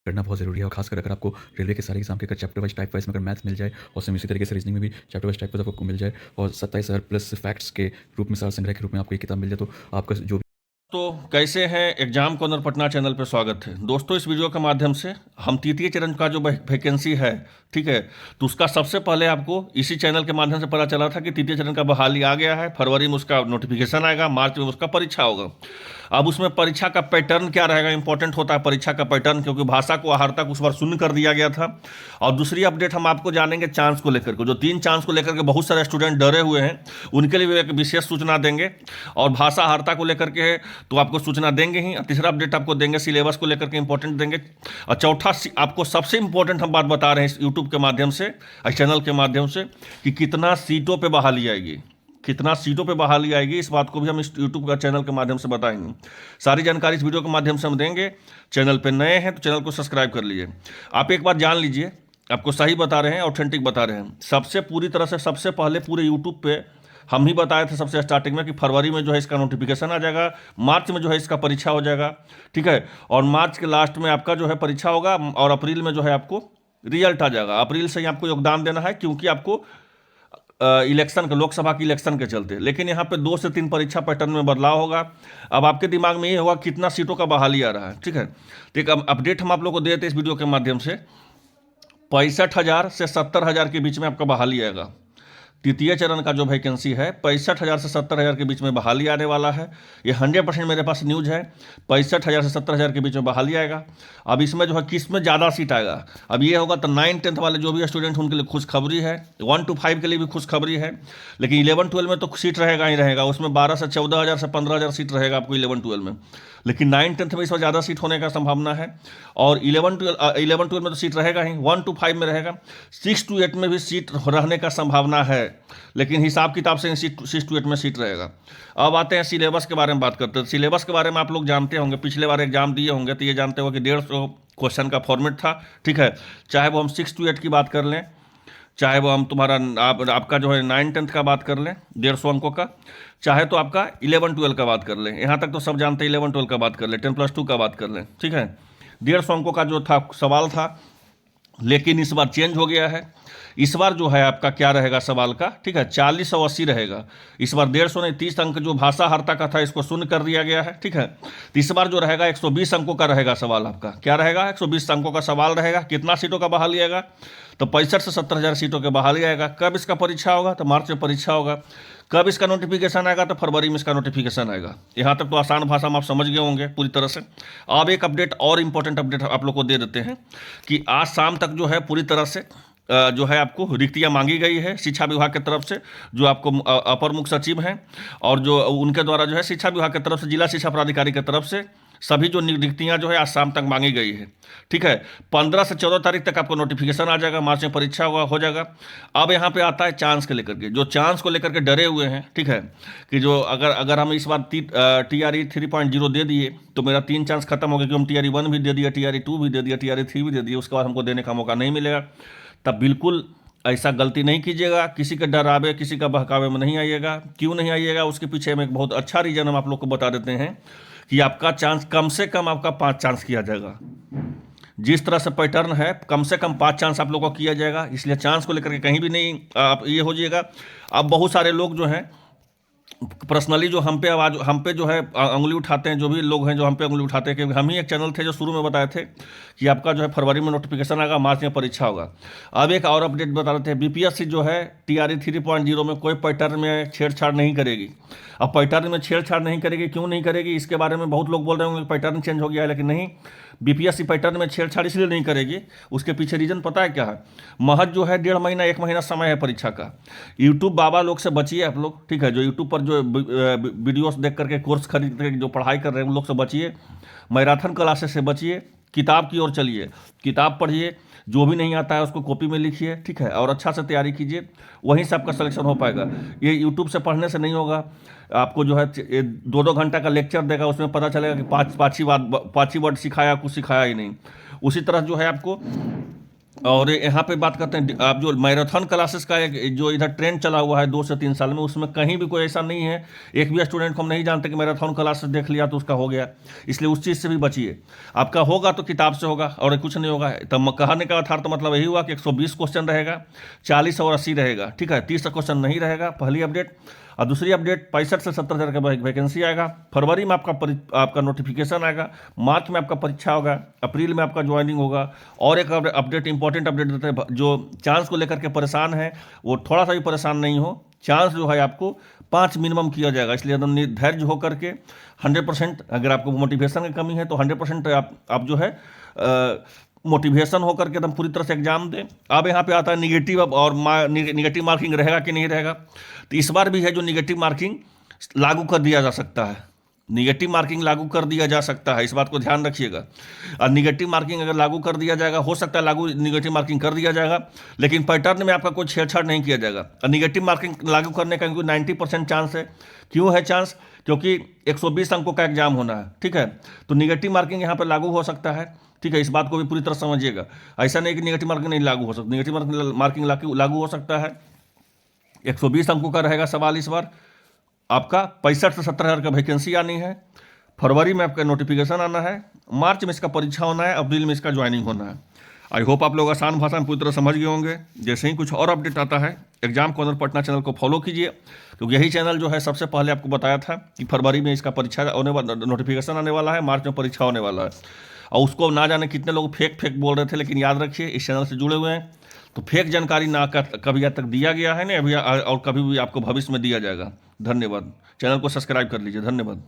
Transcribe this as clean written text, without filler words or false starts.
करना बहुत ज़रूरी है और खासकर अगर आपको रेलवे के सारे एग्जाम के अगर चैप्टर वाइज टाइप वाइज में अगर मैथ्स मिल जाए और सेम इसी तरीके से रीजनिंग में भी चैप्टर वाइज टाइप वाइज आपको मिल जाए और 27 प्लस फैक्ट्स के रूप में सार संग्रह के रूप में आपको ये किताब मिल जाए तो आपका जो तो कैसे हैं एग्जाम कॉर्नर पटना चैनल पे स्वागत है दोस्तों। इस वीडियो के माध्यम से हम तृतीय चरण का जो वैकेंसी है, ठीक है, तो उसका सबसे पहले आपको इसी चैनल के माध्यम से पता चला था कि तृतीय चरण का बहाली आ गया है। फरवरी में उसका नोटिफिकेशन आएगा, मार्च में उसका परीक्षा होगा। अब उसमें परीक्षा का पैटर्न क्या रहेगा, इंपॉर्टेंट होता है परीक्षा का पैटर्न, क्योंकि भाषा को आहार तक उस बार शून्य कर दिया गया था। और दूसरी अपडेट हम आपको जानेंगे चांस को लेकर के, जो 3 चांस को लेकर के बहुत सारे स्टूडेंट डरे हुए हैं, उनके लिए भी एक विशेष सूचना देंगे। और भाषा आहारता को लेकर के है तो आपको सूचना देंगे ही। तीसरा अपडेट आपको देंगे सिलेबस को लेकर के इंपॉर्टेंट देंगे। और चौथा आपको सबसे इंपॉर्टेंट हम बात बता रहे हैं यूट्यूब के माध्यम से, इस चैनल के माध्यम से, कि कितना सीटों पे बहाली आएगी, कितना सीटों पे बहाली आएगी, इस बात को भी हम इस यूट्यूब का चैनल के माध्यम से बताएंगे। सारी जानकारी इस वीडियो के माध्यम से हम देंगे। चैनल पे नए हैं तो चैनल को सब्सक्राइब कर लीजिए। आप एक बार जान लीजिए, आपको सही बता रहे हैं, ऑथेंटिक बता रहे हैं। सबसे पूरी तरह से सबसे पहले पूरे यूट्यूब पे हम ही बताए थे सबसे स्टार्टिंग में कि फरवरी में जो है इसका नोटिफिकेशन आ जाएगा, मार्च में जो है इसका परीक्षा हो जाएगा, ठीक है, और मार्च के लास्ट में आपका जो है परीक्षा होगा और अप्रैल में जो है आपको रिजल्ट आ जाएगा। अप्रैल से ही आपको योगदान देना है, क्योंकि आपको इलेक्शन के, लोकसभा के इलेक्शन के चलते। लेकिन यहाँ पे 2 से 3 परीक्षा पैटर्न में बदलाव होगा। अब आपके दिमाग में ये होगा कितना सीटों का बहाली आ रहा है, ठीक है। तो एक अपडेट हम आप लोग को दे देते हैं इस वीडियो के माध्यम से। 65,000 से 70,000 के बीच में आपका बहाली आएगा। तृतीय चरण का जो वैकेंसी है 65,000 से 70,000 के बीच में बहाली आने वाला है। ये 100% मेरे पास न्यूज़ है। 65,000 से 70,000 के बीच में बहाली आएगा। अब इसमें जो है किस में ज़्यादा सीट आएगा, अब ये होगा तो 9-10 वाले जो भी स्टूडेंट उनके लिए खुशखबरी है, 1 to 5 के लिए भी खुशखबरी है। लेकिन 11-12 में तो सीट रहेगा ही रहेगा, उसमें 12 से 14,000 से 15,000 सीट रहेगा आपको 11-12 में। लेकिन 9-10 में इस बार ज़्यादा सीट होने का संभावना है। और 11-12 में तो सीट रहेगा ही, 1 to 5 में रहेगा। 6 to 8 में भी सीट रहने का संभावना है, लेकिन हिसाब किताब से 6 to 8 में सीट रहेगा। अब आते हैं सिलेबस के बारे में बात करते हैं। सिलेबस के बारे में आप लोग जानते होंगे, पिछले बार एग्जाम दिए होंगे तो ये जानते हो कि 150 क्वेश्चन का फॉर्मेट था, ठीक है। चाहे वो हम 6 to 8 की बात कर लें, चाहे वो हम तुम्हारा आपका जो है 9-10 का बात कर लें 150 अंकों का, चाहे तो आपका 11-12 का बात कर लें, यहाँ तक तो सब जानते हैं। 11-12 का बात कर लें, 10+2 का बात कर लें, ठीक है। 150 अंकों का जो था सवाल था, लेकिन इस बार चेंज हो गया है। इस बार जो है आपका क्या रहेगा सवाल का, ठीक है, 40 और 80 रहेगा। इस बार 150 नहीं, 30 अंक जो भाषा हर्ता का था इसको शून्य कर दिया गया है, ठीक है। तो इस बार जो रहेगा 120 अंकों का रहेगा सवाल आपका। क्या रहेगा, 120 अंकों का सवाल रहेगा। कितना सीटों का बहाली आएगा, तो 65 से 70,000 सीटों के बहाली आएगा। कब इसका परीक्षा होगा, तो मार्च में परीक्षा होगा। कब इसका नोटिफिकेशन आएगा, तो फरवरी में इसका नोटिफिकेशन आएगा। यहाँ तक तो आसान भाषा में आप समझ गए होंगे पूरी तरह से। अब एक अपडेट और इंपॉर्टेंट अपडेट आप लोग को दे देते हैं कि आज शाम तक जो है पूरी तरह से जो है आपको रिक्तियाँ मांगी गई है शिक्षा विभाग की तरफ से, जो आपको अपर मुख्य सचिव हैं और जो उनके द्वारा जो है शिक्षा विभाग की तरफ से, जिला शिक्षा पदाधिकारी की तरफ से सभी जो रिक्तियाँ जो है आज शाम तक मांगी गई है, ठीक है। 15 से 14 तारीख तक आपको नोटिफिकेशन आ जाएगा, मार्च में परीक्षा हो जाएगा। अब यहाँ पे आता है चांस के लेकर के, जो चांस को लेकर के डरे हुए हैं, ठीक है, कि जो अगर हम इस बार TRE 3.0 दे दिए तो मेरा 3 चांस खत्म हो गया, कि हम TRE 1 भी दे दिया, TRE 2 भी दे दिया, TRE 3 भी दे दिया, उसके बाद हमको देने का मौका नहीं मिलेगा। तब बिल्कुल ऐसा गलती नहीं कीजिएगा, किसी के डरावे, किसी का बहकावे में नहीं आइएगा। क्यों नहीं आइएगा, उसके पीछे में एक बहुत अच्छा रीज़न हम आप लोग को बता देते हैं कि आपका चांस कम से कम आपका 5 चांस किया जाएगा। जिस तरह से पैटर्न है, कम से कम 5 चांस आप लोगों को किया जाएगा। इसलिए चांस को लेकर के कहीं भी नहीं आप ये हो जाइएगा। अब बहुत सारे लोग जो हैं पर्सनली जो हम पे जो है उंगली उठाते हैं, जो भी लोग हैं जो हम पे उंगली उठाते हैं, कि हम ही एक चैनल थे जो शुरू में बताए थे कि आपका जो है फरवरी में नोटिफिकेशन आएगा, मार्च में परीक्षा होगा। अब एक और अपडेट बता देते हैं, BPSC जो है TRE 3.0 में कोई पैटर्न में छेड़छाड़ नहीं करेगी। अब पैटर्न में छेड़छाड़ नहीं करेगी, क्यों नहीं करेगी, इसके बारे में बहुत लोग बोल रहे होंगे पैटर्न चेंज हो गया है, लेकिन नहीं, BPSC पैटर्न में छेड़छाड़ इसलिए नहीं करेगी। उसके पीछे रीज़न पता है क्या है, महज जो है 1.5 महीना 1 महीना समय है परीक्षा का। यूट्यूब बाबा लोग से बचिए आप लोग, ठीक है, जो यूट्यूब पर जो वीडियोस देख करके कोर्स खरीद करके जो पढ़ाई कर रहे हैं उन लोग से बचिए। मैराथन क्लासेस से बचिए, किताब की ओर चलिए, किताब पढ़िए, जो भी नहीं आता है उसको कॉपी में लिखिए, ठीक है, और अच्छा से तैयारी कीजिए, वहीं से आपका सिलेक्शन हो पाएगा। ये यूट्यूब से पढ़ने से नहीं होगा। आपको जो है 2-2 घंटा का लेक्चर देगा, उसमें पता चलेगा कि पाँच ही वर्ड सिखाया, कुछ सिखाया ही नहीं। उसी तरह जो है आपको और यहाँ पे बात करते हैं आप जो मैराथन क्लासेस का एक जो इधर ट्रेंड चला हुआ है 2 से 3 साल में, उसमें कहीं भी कोई ऐसा नहीं है, एक भी स्टूडेंट को हम नहीं जानते कि मैराथन क्लासेस देख लिया तो उसका हो गया। इसलिए उस चीज़ से भी बचिए। आपका होगा तो किताब से होगा और कुछ नहीं होगा। तब कहने का अर्थ तो मतलब यही हुआ कि 120 क्वेश्चन रहेगा, 40 और 80 रहेगा, ठीक है, 30 क्वेश्चन नहीं रहेगा, पहली अपडेट। और दूसरी अपडेट 65 से 70 हज़ार का वैकेंसी आएगा। फरवरी में आपका नोटिफिकेशन आएगा, मार्च में आपका परीक्षा होगा, अप्रैल में आपका ज्वाइनिंग होगा। और एक अपडेट, इंपॉर्टेंट अपडेट देते हैं, जो चांस को लेकर के परेशान है वो थोड़ा सा भी परेशान नहीं हो। चांस जो है आपको 5 मिनिमम किया जाएगा, इसलिए एकदम धैर्य होकर के 100%, अगर आपको मोटिवेशन की कमी है तो 100% आप जो है मोटिवेशन होकर के एकदम पूरी तरह से एग्जाम दें। अब यहाँ पे आता है निगेटिव और निगेटिव मार्किंग रहेगा कि नहीं रहेगा। तो इस बार भी है जो निगेटिव मार्किंग लागू कर दिया जा सकता है, निगेटिव मार्किंग लागू कर दिया जा सकता है, इस बात को ध्यान रखिएगा। और निगेटिव मार्किंग अगर लागू कर दिया जाएगा, हो सकता है लागू निगेटिव मार्किंग कर दिया जाएगा, लेकिन पैटर्न में आपका कोई छेड़छाड़ नहीं किया जाएगा। और निगेटिव मार्किंग लागू करने का 90% चांस है। क्यों है चांस? क्योंकि 120 अंकों का एग्जाम होना है, ठीक है, तो निगेटिव मार्किंग यहाँ पर लागू हो सकता है, ठीक है, इस बात को भी पूरी तरह समझिएगा। ऐसा नहीं कि निगेटिव मार्किंग नहीं लागू हो सकता, निगेटिव मार्किंग लागू हो सकता है। 120 अंकों का रहेगा सवाल इस बार। आपका 65 से 70 हज़ार का वैकेंसी आनी है। फरवरी में आपका नोटिफिकेशन आना है, मार्च में इसका परीक्षा होना है, अप्रैल में इसका ज्वाइनिंग होना है। आई होप आप लोग आसान भाषा में पूरी तरह समझ गए होंगे। जैसे ही कुछ और अपडेट आता है, एग्जाम कॉर्नर पटना चैनल को फॉलो कीजिए, क्योंकि यही चैनल जो है सबसे पहले आपको बताया था कि फरवरी में इसका परीक्षा होने वाला, नोटिफिकेशन आने वाला है, मार्च में परीक्षा होने वाला है। और उसको ना जाने कितने लोग फेक बोल रहे थे, लेकिन याद रखिए इस चैनल से जुड़े हुए हैं तो फेक जानकारी ना कभी आज तक दिया गया है, नहीं अभी और कभी भी आपको भविष्य में दिया जाएगा। धन्यवाद। चैनल को सब्सक्राइब कर लीजिए। धन्यवाद।